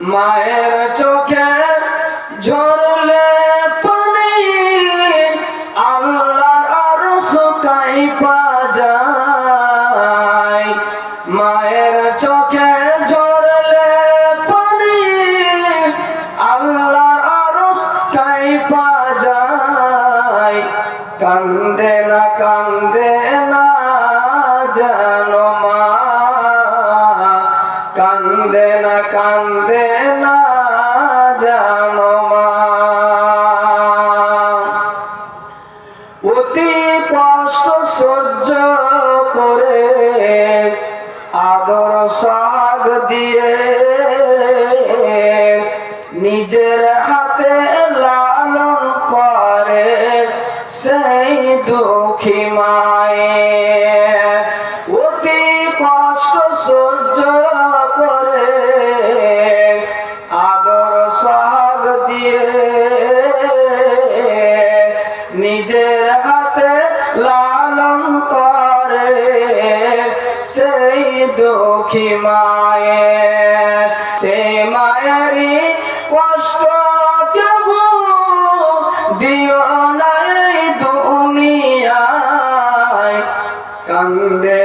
মায়ের চোখে ঝরলে পানি আল্লাহর আরশ কাঁইপা যায়। মায়ের চোখে ঝরলে পানি আল্লাহর আরশ কাঁইপা যায়। কান্দে না জানো মা, কান্দে না জানো মা। অতি কষ্ট সহ্য করে আদর সাগ দিয়ে নিজের হাতে লালন করে সেই দুঃখী মায়ে। অতি কষ্ট সহ্য করে আদর সাগ দিয়ে নিজের হাতে লালন করে সেই দুঃখী মায়ে। সে মায়েরই কষ্ট কেউ দিও না এই দুনিয়ায়। কান্দে